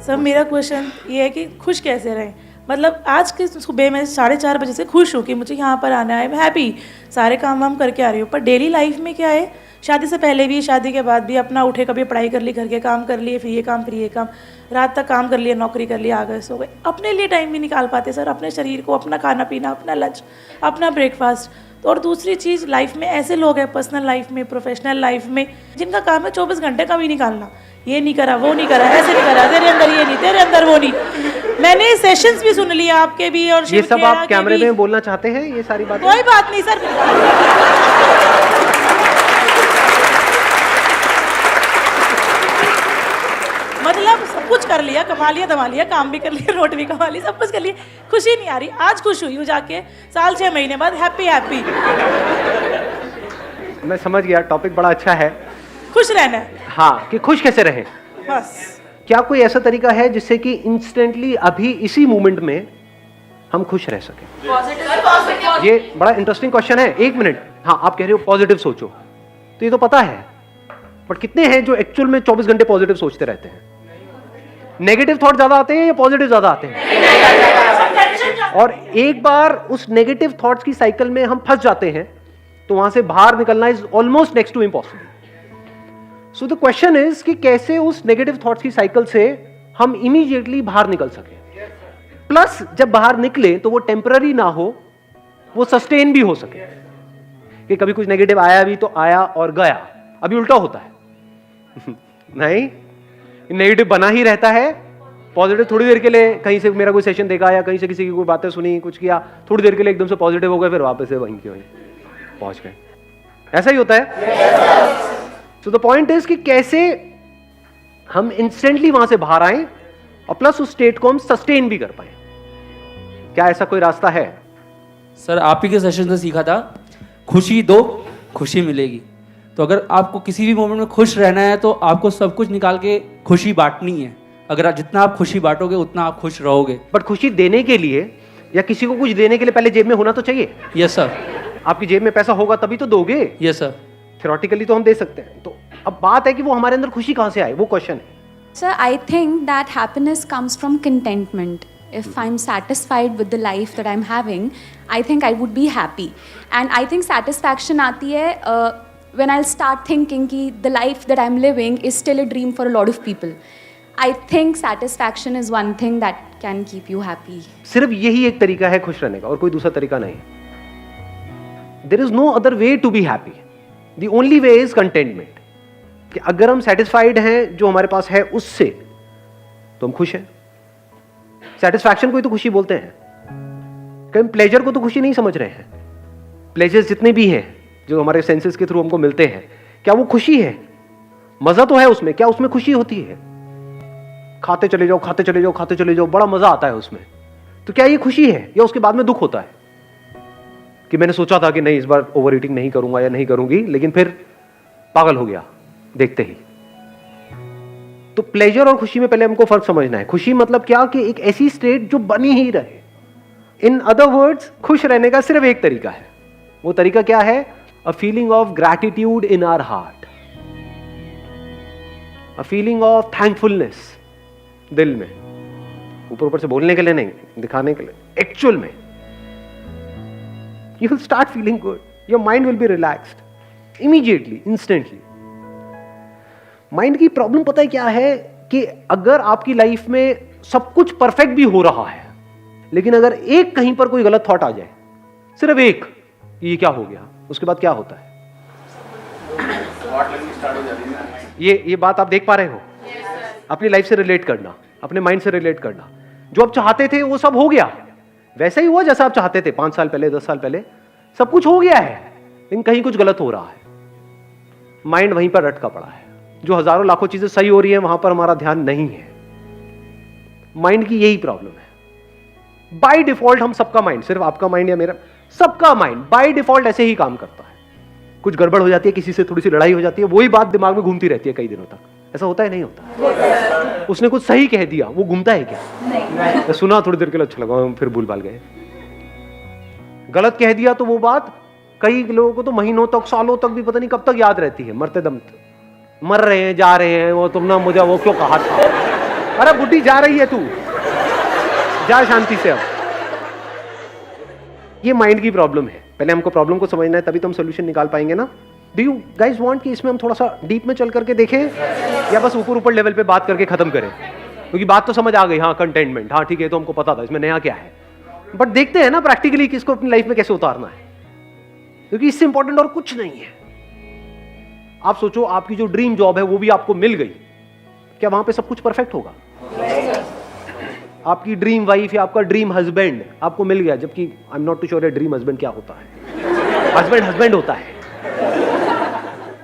Sir मेरा question ये है कि खुश कैसे रहें। मतलब आज के सुबह मैं 4:30 बजे से खुश हूँ कि मुझे यहाँ पर आना है, मैं हैप्पी, सारे काम वाम करके आ रही हूँ। पर डेली लाइफ में क्या है, शादी से पहले भी शादी के बाद भी अपना उठे कभी पढ़ाई कर ली, घर के काम कर लिए, फिर ये काम, रात तक काम कर लिया, नौकरी कर लिया, आ गए सो गए। अपने लिए टाइम नहीं निकाल पाते सर, अपने शरीर को, अपना खाना पीना, अपना लंच, अपना ब्रेकफास्ट। तो और दूसरी चीज़, लाइफ में ऐसे लोग हैं, पर्सनल लाइफ में, प्रोफेशनल लाइफ में, जिनका काम है 24 घंटे का भी निकालना, ये नहीं करा, वो नहीं करा, ऐसे नहीं करा, तेरे अंदर ये नहीं, तेरे अंदर वो नहीं। मैंने सेशंस भी सुन लिया आपके भी, और ये सब आप कैमरे में बोलना चाहते हैं ये सारी बातें? कोई बात नहीं सर, मतलब सब कुछ कर लिया, कमा लिया, दमा लिया, काम भी कर लिया, रोट भी कमा ली, सब कुछ कर लिया, खुशी नहीं आ रही। आज खुश हुई हूँ जाके, साल 6 महीने बाद हैप्पी। मैं समझ गया, टॉपिक बड़ा अच्छा है, खुश रहना है। हाँ, कि खुश कैसे रहें। बस क्या कोई ऐसा तरीका है जिससे कि इंस्टेंटली अभी इसी मोमेंट में हम खुश रह सकें? ये बड़ा इंटरेस्टिंग क्वेश्चन है। 1 मिनट, हाँ, आप कह रहे हो पॉजिटिव सोचो, तो ये तो पता है, बट कितने हैं जो एक्चुअल में 24 घंटे पॉजिटिव सोचते रहते हैं? नेगेटिव थॉट ज्यादा आते हैं या पॉजिटिव ज्यादा आते हैं? और एक बार उस नेगेटिव थॉट्स की साइकिल में हम फंस जाते हैं तो वहां से बाहर निकलना is almost next to impossible. So the question is कि कैसे उस नेगेटिव थॉट्स की साइकिल से हम इमीडिएटली बाहर निकल सके, प्लस जब बाहर निकले तो वो टेम्पररी ना हो, वो सस्टेन भी हो सके। कि कभी कुछ नेगेटिव आया भी तो आया और गया, अभी उल्टा होता है नहीं, नेगेटिव बना ही रहता है। पॉजिटिव थोड़ी देर के लिए, कहीं से मेरा कोई सेशन देखा या कहीं से किसी की कोई बातें सुनी, कुछ किया, थोड़ी देर के लिए एकदम से पॉजिटिव हो गए, फिर वापस से वहीं के वहीं पहुंच गए। ऐसा ही होता है। सो द पॉइंट इज कि कैसे हम इंस्टेंटली वहां से बाहर आए और प्लस उस स्टेट को हम सस्टेन भी कर पाए। क्या ऐसा कोई रास्ता है? सर आप ही के सेशन से सीखा था, खुशी दो खुशी मिलेगी। तो अगर आपको किसी भी मोमेंट में खुश रहना है तो आपको सब कुछ निकाल के खुशी बांटनी है। अगर जितना आप खुशी बांटोगे उतना आप खुश रहोगे। बट खुशी देने के लिए या किसी को कुछ देने के लिए पहले जेब में होना तो चाहिए। Yes sir. आपकी जेब में पैसा होगा तभी तो दोगे। Yes sir. थ्योरेटिकली तो हम दे सकते हैं, तो अब बात है कि वो हमारे अंदर खुशी कहां से आए, वो क्वेश्चन है। Sir, I think that happiness comes from contentment. If I'm satisfied with the life that I'm having, I think I would be happy. And I think satisfaction आती है when I'll start thinking कि the life that I'm living is still a dream for a lot of people. I think satisfaction is one thing that can keep you happy. सिर्फ यही एक तरीका है खुश रहने का और कोई दूसरा तरीका नहीं। There is no other way to be happy. The only way is contentment. कि अगर हम सेटिस्फाइड हैं जो हमारे पास है उससे, तो हम खुश हैं। सेटिस्फैक्शन को ही तो खुशी बोलते हैं। कहीं प्लेजर को तो खुशी नहीं समझ रहे हैं। प्लेजर्स जितने भी हैं जो हमारे सेंसेस के थ्रू हमको मिलते हैं, क्या वो खुशी है? मजा तो है उसमें, क्या उसमें खुशी होती है? खाते चले जाओ, खाते चले जाओ, खाते चले जाओ, बड़ा मजा आता है उसमें, तो क्या ये खुशी है? या उसके बाद में दुख होता है कि मैंने सोचा था कि नहीं इस बार ओवर ईटिंग नहीं करूंगा या नहीं करूंगी, लेकिन फिर पागल हो गया देखते ही। तो प्लेजर और खुशी में पहले हमको फर्क समझना है। खुशी मतलब क्या कि एक ऐसी स्टेट जो बनी ही रहे। इन अदर वर्ड्स, खुश रहने का सिर्फ एक तरीका है। वो तरीका क्या है? A feeling of gratitude in our heart, a feeling of thankfulness दिल में, ऊपर ऊपर से बोलने के लिए नहीं, दिखाने के लिए। एक्चुअल में you will start feeling good, your mind will be relaxed immediately, instantly. Mind की प्रॉब्लम पता है क्या है कि अगर आपकी लाइफ में सब कुछ परफेक्ट भी हो रहा है, लेकिन अगर एक कहीं पर कोई गलत थॉट आ जाए, सिर्फ एक, ये क्या हो गया, उसके बाद क्या होता है? ये बात आप देख पा रहे हो? अपनी लाइफ से रिलेट करना, अपने माइंड से रिलेट करना। जो आप चाहते थे वो सब हो गया, वैसा ही हुआ जैसा आप चाहते थे 5 साल पहले, 10 साल पहले, सब कुछ हो गया है, लेकिन कहीं कुछ गलत हो रहा है। माइंड वहीं पर अटका पड़ा है। जो हजारों लाखों चीजें सही हो रही हैं वहां पर हमारा ध्यान नहीं है। माइंड की यही प्रॉब्लम है। बाय डिफॉल्ट हम सबका माइंड, सिर्फ आपका माइंड या मेरा, सबका माइंड बाय डिफॉल्ट ऐसे ही काम करता है। कुछ गड़बड़ हो जाती है, किसी से थोड़ी सी लड़ाई हो जाती है, वही बात दिमाग में घूमती रहती है कई दिनों तक। ऐसा होता है नहीं होता? उसने कुछ सही कह दिया, वो घूमता है क्या? नहीं। सुना थोड़ी देर के लिए अच्छा लगा, फिर भूल भाल गए। गलत कह दिया तो वो बात कई लोगों को तो महीनों तक, सालों तक भी पता नहीं कब तक याद रहती है, मरते दम तक। मर रहे हैं, जा रहे हैं, वो तुमने मुझे वो क्यों कहा था, अरे बुढ़ी जा रही है तू, जा शांति से। अब ये माइंड की प्रॉब्लम है, पहले हमको प्रॉब्लम को समझना है, तभी तो हम सोल्यूशन निकाल पाएंगे ना। डू यू गाइज वांट कि इसमें हम थोड़ा सा डीप में चल करके देखें, या बस ऊपर ऊपर लेवल पे बात करके खत्म करें? क्योंकि बात तो समझ आ गई, हाँ कंटेनमेंट, हाँ ठीक है, तो हमको पता था इसमें नया क्या है, बट देखते हैं ना प्रैक्टिकली कि इसको अपनी लाइफ में कैसे उतारना है, क्योंकि इससे इंपॉर्टेंट और कुछ नहीं है। आप सोचो, आपकी जो ड्रीम जॉब है वो भी आपको मिल गई, क्या वहां पे सब कुछ परफेक्ट होगा? आपकी ड्रीम वाइफ या आपका ड्रीम हस्बैंड आपको मिल गया, जबकि I am not too sure dream husband क्या होता है। हस्बैंड हस्बैंड होता है,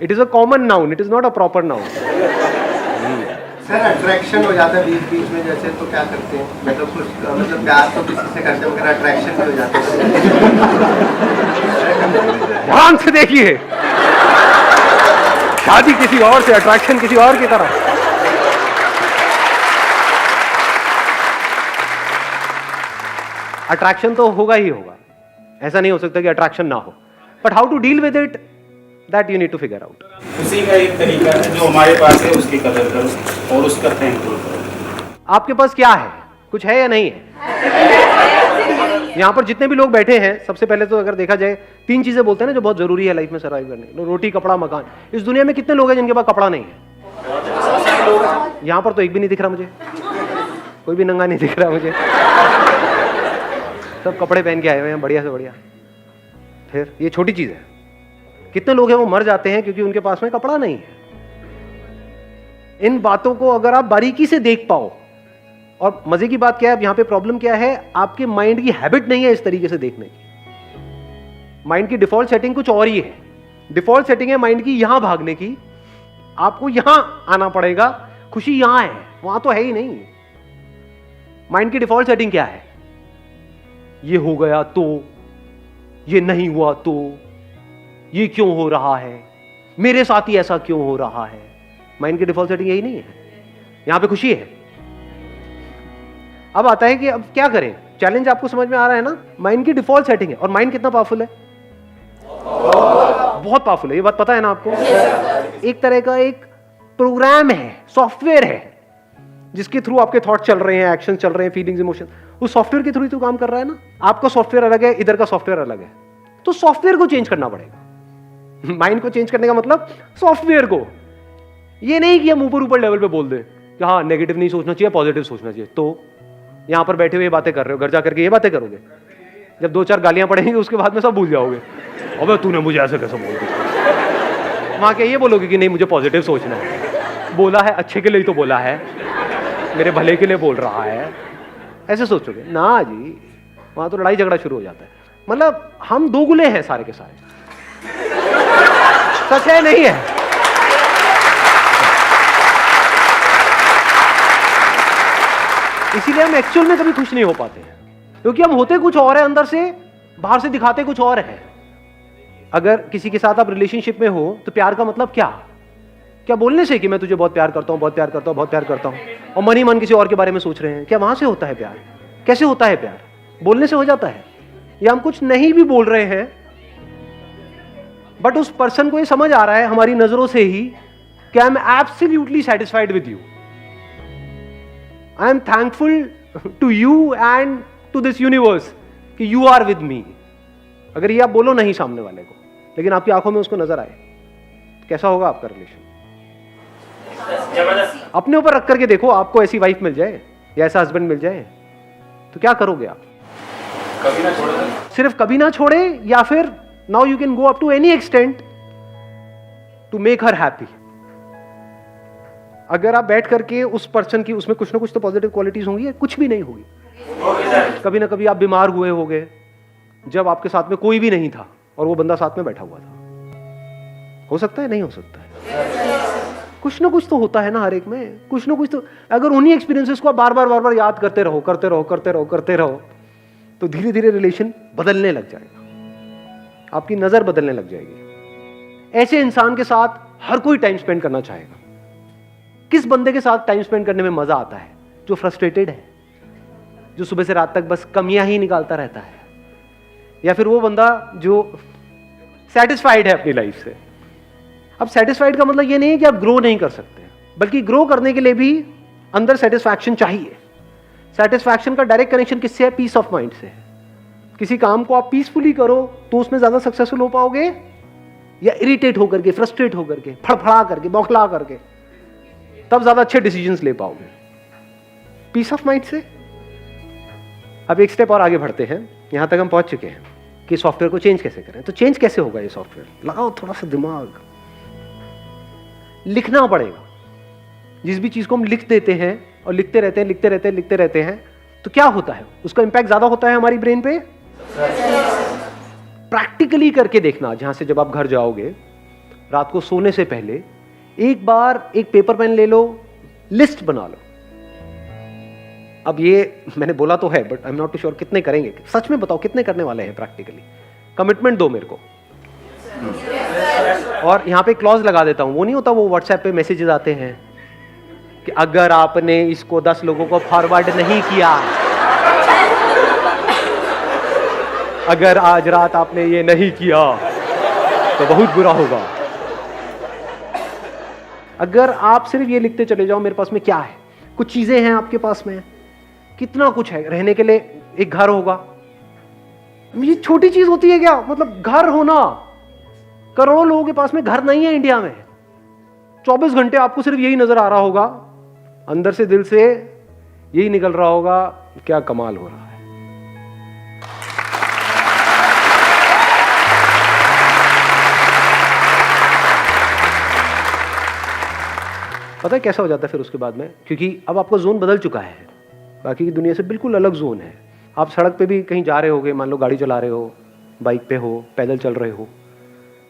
it is a common noun, it is not a proper noun. सर अट्रैक्शन हो जाता है बीच बीच में, जैसे तो क्या करते हैं? मतलब कुछ मतलब प्यार तो किसी से करते हैं मगर अट्रैक्शन भी हो जाता है। ध्यान से देखिए, शादी किसी और से, अट्रैक्शन किसी और की तरह। अट्रैक्शन तो होगा ही होगा, ऐसा नहीं हो सकता कि अट्रैक्शन ना हो, but how to deal with it, that you need to figure out. उसी का एक तरीका है, जो हमारे पास है उसकी कदर करो और उसका थैंकफुल करो। आपके पास क्या है, कुछ है या नहीं है? यहाँ पर जितने भी लोग बैठे हैं, सबसे पहले तो अगर देखा जाए 3 चीजें बोलते हैं ना जो बहुत जरूरी है लाइफ में सर्वाइव करने, रोटी, कपड़ा, मकान। इस दुनिया में कितने लोग हैं जिनके पास कपड़ा नहीं है? यहाँ पर तो एक भी नहीं दिख रहा मुझे, कोई भी नंगा नहीं दिख रहा मुझे, सब कपड़े पहन के आए हुए हैं बढ़िया से बढ़िया। फिर ये छोटी चीज है, कितने लोग हैं वो मर जाते हैं क्योंकि उनके पास में कपड़ा नहीं है। इन बातों को अगर आप बारीकी से देख पाओ, और मजे की बात क्या है, अब यहां पे प्रॉब्लम क्या है, आपके माइंड की हैबिट नहीं है इस तरीके से देखने की। माइंड की डिफॉल्ट सेटिंग कुछ और ही है। डिफॉल्ट सेटिंग है माइंड की यहां भागने की, आपको यहां आना पड़ेगा, खुशी यहां है, वहां तो है ही नहीं। माइंड की डिफॉल्ट सेटिंग क्या है? ये हो गया तो, ये नहीं हुआ तो, ये क्यों हो रहा है, मेरे साथ ही ऐसा क्यों हो रहा है। माइंड की डिफॉल्ट सेटिंग यही नहीं है, यहां पे खुशी है। अब आता है कि अब क्या करें, चैलेंज आपको समझ में आ रहा है ना। माइंड की डिफॉल्ट सेटिंग है, और माइंड कितना पावरफुल है, बहुत पावरफुल है, ये बात पता है ना आपको। एक तरह का एक प्रोग्राम है, सॉफ्टवेयर है, जिसके थ्रू आपके थॉट चल रहे हैं, एक्शन चल रहे हैं, फीलिंग्स, इमोशन, उस सॉफ्टवेयर के थ्रू ही तो काम कर रहा है ना। आपका सॉफ्टवेयर अलग है, इधर का सॉफ्टवेयर अलग है, तो सॉफ्टवेयर को चेंज करना पड़ेगा। माइंड को चेंज करने का मतलब सॉफ्टवेयर को, ये नहीं कि हम ऊपर ऊपर लेवल पे बोल दें कि हाँ नेगेटिव नहीं सोचना चाहिए, पॉजिटिव सोचना चाहिए। तो यहां पर बैठे हुए बातें कर रहे हो, घर जाकर के ये बातें करोगे, जब 2-4 गालियां पड़ेंगी उसके बाद में सब भूल जाओगे। अबे तूने मुझे ऐसे कैसे बोल दिया। वहां क्या ये बोलोगे कि नहीं मुझे पॉजिटिव सोचना है, बोला है अच्छे के लिए ही तो बोला है, मेरे भले के लिए बोल रहा है, ऐसे सोचोगे ना जी। वहां तो लड़ाई झगड़ा शुरू हो जाता है। मतलब हम दोगुले हैं सारे के सारे, सच है नहीं है? इसीलिए हम एक्चुअल में कभी खुश नहीं हो पाते हैं, क्योंकि हम होते कुछ और है अंदर से, बाहर से दिखाते कुछ और है। अगर किसी के साथ आप रिलेशनशिप में हो तो प्यार का मतलब क्या? क्या बोलने से कि मैं तुझे बहुत प्यार करता हूं, बहुत प्यार करता हूं, बहुत प्यार करता हूं, और मन ही मन किसी और के बारे में सोच रहे हैं? क्या वहां से होता है प्यार? कैसे होता है प्यार? बोलने से हो जाता है? या हम कुछ नहीं भी बोल रहे हैं, बट उस पर्सन को ये समझ आ रहा है हमारी नजरों से ही कि I am absolutely satisfied with you, I am thankful to you and to this universe कि यू आर विद मी। अगर ये आप बोलो नहीं सामने वाले को, लेकिन आपकी आंखों में उसको नजर आए, तो कैसा होगा आपका रिलेशन? अपने ऊपर रख करके देखो, आपको ऐसी वाइफ मिल जाए या ऐसा हस्बैंड मिल जाए तो क्या करोगे आप? कभी ना छोड़े, सिर्फ कभी ना छोड़े, या फिर now you can go up to any extent to make her happy. अगर आप बैठ करके उस पर्सन की, उसमें कुछ ना कुछ तो पॉजिटिव क्वालिटीज होंगी, कुछ भी नहीं होगी। कभी ना कभी आप बीमार हुए होंगे जब आपके साथ में कोई भी नहीं था और वो बंदा साथ में बैठा हुआ था। हो सकता है, नहीं हो सकता है, कुछ ना कुछ तो होता है ना हर एक में, कुछ ना कुछ तो। अगर उन्हीं एक्सपीरियंसेस को आप बार बार याद करते रहो, करते रहो, तो धीरे धीरे रिलेशन बदलने लग जाएगा, आपकी नजर बदलने लग जाएगी। ऐसे इंसान के साथ हर कोई टाइम स्पेंड करना चाहेगा। किस बंदे के साथ टाइम स्पेंड करने में मजा आता है? जो फ्रस्ट्रेटेड है, जो सुबह से रात तक बस कमियां ही निकालता रहता है, या फिर वो बंदा जो सेटिस्फाइड है अपनी लाइफ से। अब सेटिस्फाइड का मतलब ये नहीं है कि आप ग्रो नहीं कर सकते, बल्कि ग्रो करने के लिए भी अंदर सेटिस्फैक्शन चाहिए। सेटिस्फैक्शन का डायरेक्ट कनेक्शन किससे है? पीस ऑफ माइंड से। किसी काम को आप पीसफुली करो तो उसमें ज्यादा सक्सेसफुल हो पाओगे, या इरिटेट होकर के, फ्रस्ट्रेट होकर के, फड़फड़ा करके, बौखला करके, तब ज्यादा अच्छे डिसीजंस ले पाओगे पीस ऑफ माइंड से। अब एक स्टेप और आगे बढ़ते हैं। यहां तक हम पहुंच चुके हैं कि सॉफ्टवेयर को चेंज कैसे करें। तो चेंज कैसे होगा ये सॉफ्टवेयर? लगाओ थोड़ा सा दिमाग, लिखना पड़ेगा। जिस भी चीज को हम लिख देते हैं और लिखते रहते हैं तो क्या होता है? उसका इंपैक्ट ज्यादा होता है हमारी ब्रेन पे। प्रैक्टिकली करके देखना। जहां से जब आप घर जाओगे रात को सोने से पहले एक बार एक पेपर पेन ले लो, लिस्ट बना लो। अब ये मैंने बोला तो है, but I am not sure कितने करेंगे। सच में बताओ कितने करने वाले हैं प्रैक्टिकली? कमिटमेंट दो मेरे को। और यहां पे क्लॉज लगा देता हूं। वो नहीं होता, वो व्हाट्सएप पे मैसेजेस आते हैं कि अगर आपने इसको 10 लोगों को फॉरवर्ड नहीं किया, अगर आज रात आपने ये नहीं किया तो बहुत बुरा होगा। अगर आप सिर्फ ये लिखते चले जाओ, मेरे पास में क्या है, कुछ चीजें हैं आपके पास में, कितना कुछ है। रहने के लिए एक घर होगा, ये छोटी चीज होती है क्या? मतलब घर होना। करोड़ों लोगों के पास में घर नहीं है इंडिया में। 24 घंटे आपको सिर्फ यही नजर आ रहा होगा, अंदर से दिल से यही निकल रहा होगा, क्या कमाल हो रहा है। पता है कैसा हो जाता है फिर उसके बाद में? क्योंकि अब आपका जोन बदल चुका है, बाकी की दुनिया से बिल्कुल अलग जोन है। आप सड़क पे भी कहीं जा रहे होगे, मान लो गाड़ी चला रहे हो, बाइक पे हो, पैदल चल रहे हो,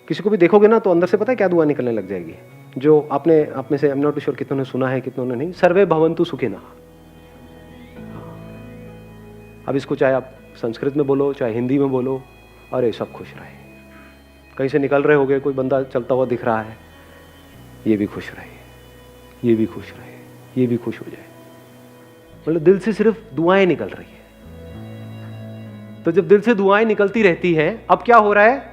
किसी को भी देखोगे ना तो अंदर से पता है क्या दुआ निकलने लग जाएगी? जो आपने आप में से, आई एम नॉट श्योर कितनों ने सुना है कितनों ने नहीं, सर्वे भवन्तु सुखिनः। अब इसको चाहे आप संस्कृत में बोलो चाहे हिंदी में बोलो, अरे सब खुश रहे। कहीं से निकल रहे होगे, कोई बंदा चलता हुआ दिख रहा है, ये भी खुश रहे, ये भी खुश रहे, ये भी खुश हो जाए। मतलब दिल से सिर्फ दुआएं निकल रही है। तो जब दिल से दुआएं निकलती रहती है, अब क्या हो रहा है?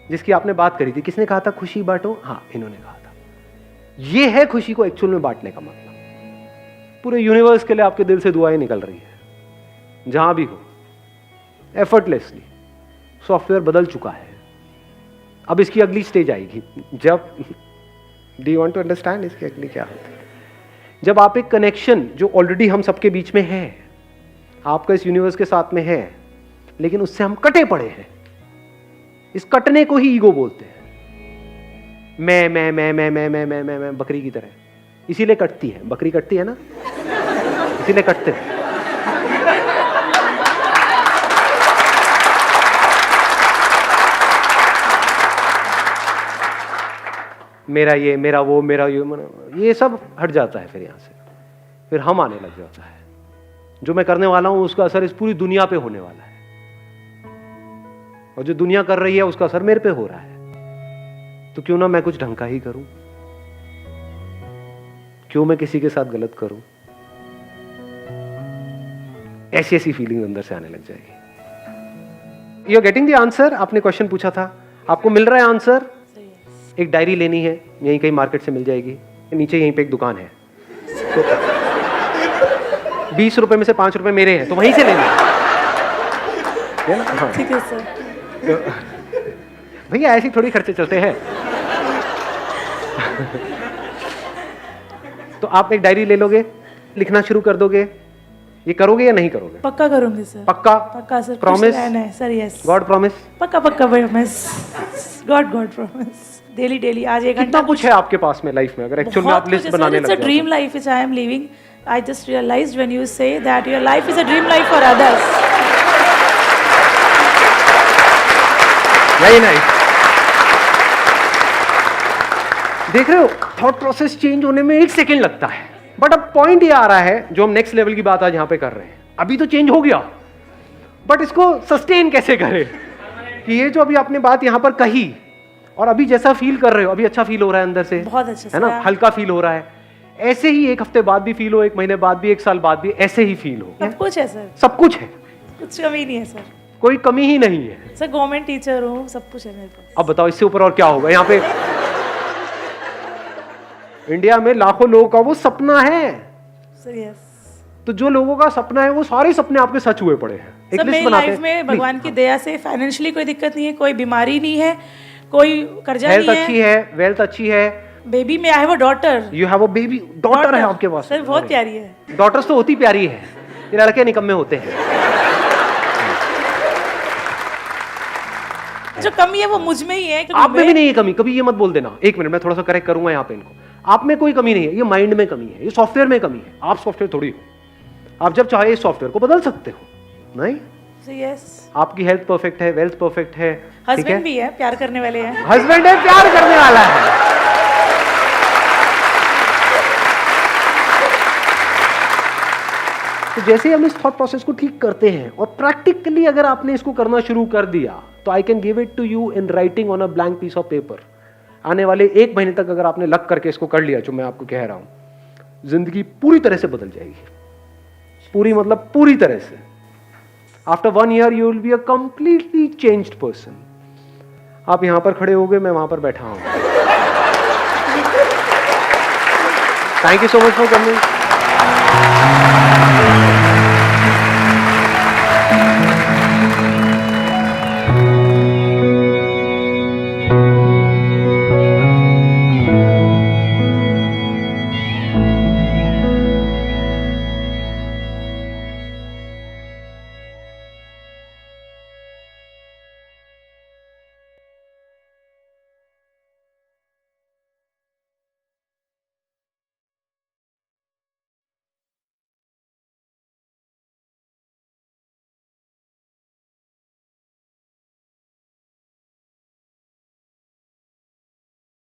जिसकी आपने बात करी थी, किसने कहा था खुशी बांटो? हाँ, इन्होंने कहा था। ये है खुशी को एक्चुअल में बांटने का मतलब। पूरे यूनिवर्स के लिए आपके दिल से दुआएं निकल रही है, जहां भी हो, एफर्टलेसली। सॉफ्टवेयर बदल चुका है। अब इसकी अगली स्टेज आएगी जब, do you want to understand इसकी अगली क्या होती है? जब आप एक कनेक्शन जो ऑलरेडी हम सबके बीच में है, आपका इस यूनिवर्स के साथ में है, लेकिन उससे हम कटे पड़े हैं। इस कटने को ही ईगो बोलते हैं। मैं बकरी की तरह। इसीलिए कटती है बकरी, कटती है ना, इसीलिए कटते हैं। मेरा ये, मेरा वो, मेरा ये सब हट जाता है। फिर यहां से फिर हम आने लग जाता है। जो मैं करने वाला हूं उसका असर इस पूरी दुनिया पे होने वाला है, और जो दुनिया कर रही है उसका असर मेरे पे हो रहा है। तो क्यों ना मैं कुछ ढंग का ही करूं? क्यों मैं किसी के साथ गलत करूं? ऐसी ऐसी फीलिंग अंदर से आने लग जाएगी। You are getting the answer? आपने क्वेश्चन पूछा था, आपको मिल रहा है आंसर? एक डायरी लेनी है, यहीं कहीं मार्केट से मिल जाएगी, नीचे यहीं पे एक दुकान है, तो 20 रुपए में से 5 रुपए मेरे हैं, तो वहीं से लेना है ना? हाँ ठीक है सर। भैया ऐसे थोड़ी खर्चे चलते हैं। तो आप एक डायरी ले लोगे, लिखना शुरू कर दोगे। ये करोगे या नहीं करोगे? पक्का करूंगी सर। पक्का? पक्का sir. Promise? Sir yes. God promise? पक्का पक्का promise. God promise. Daily daily आज एक कितना घंटा कुछ है आपके पास में लाइफ में, अगर एक्चुअल में आप लिस्ट बनाने लग It's a जाओ? dream life which I am living. I just realized when you say that your life is a dream life for others. Very nice. देख रहे हो, थॉट प्रोसेस चेंज होने में 1 सेकेंड लगता है, बट अब पॉइंट ये आ रहा है, जो हम नेक्स्ट लेवल की बात आज यहां पे कर रहे हैं। अभी तो चेंज हो गया, बट इसको सस्टेन कैसे करें? कि ये जो अभी आपने बात यहां पर कही, और अभी जैसा फील कर रहे हो, अभी अच्छा फील हो रहा है अंदर से, बहुत अच्छा है ना, सर। हल्का फील हो रहा है। ऐसे ही 1 हफ्ते बाद भी फील हो, 1 महीने बाद भी, 1 साल बाद भी ऐसे ही फील हो। सब कुछ है सर, सब कुछ है, कुछ कमी नहीं है सर। कोई कमी ही नहीं है सर गवर्नमेंट टीचर हूँ, सब कुछ है मेरे पास। अब बताओ इससे ऊपर और क्या होगा? यहाँ पे इंडिया में लाखों लोगों का वो सपना है, सर यस तो जो लोगों का सपना है वो सारे सपने आपके सच हुए पड़े हैं। एक सब लिस्ट मेरी बनाते लाइफ हैं में भगवान की दया से फाइनेंशियली कोई दिक्कत नहीं है, कोई बीमारी नहीं है, कोई कर्जा हेल्थ नहीं अच्छी है, है, वेल्थ अच्छी है, बेबी में I have a daughter. You have a baby, daughter है आपके पास। सर बहुत प्यारी है। डॉटर्स तो होती प्यारी है, ये लड़के निकम्मे होते हैं। जो कमी है वो मुझ में ही है, क्योंकि आप में मैं- भी नहीं है कमी, कभी ये मत बोल देना। एक मिनट मैं थोड़ा सा करेक्ट करूंगा यहाँ पे इनको। आप में कोई कमी नहीं है, ये माइंड में कमी है, ये सॉफ्टवेयर में कमी है। आप सॉफ्टवेयर थोड़ी हो, आप जब चाहे इस सॉफ्टवेयर को बदल सकते हो। नहीं, यस आपकी हेल्थ परफेक्ट है, वेल्थ परफेक्ट है, ठीक है, हस्बैंड भी है, प्यार करने वाले हैं। हस्बैंड है, प्यार करने वाला है। तो जैसे हम इस थॉट प्रोसेस को ठीक करते हैं और प्रैक्टिकली अगर आपने इसको करना शुरू कर दिया तो I can give it to you in writing on a blank piece of paper. आने वाले 1 महीने तक अगर आपने लग करके इसको कर लिया, जो मैं आपको कह रहा हूं, जिंदगी पूरी तरह से बदल जाएगी। पूरी मतलब पूरी तरह से। After 1 year you will be a completely changed person. आप यहां पर खड़े हो गए, मैं वहां पर बैठा हूं। Thank you so much for coming.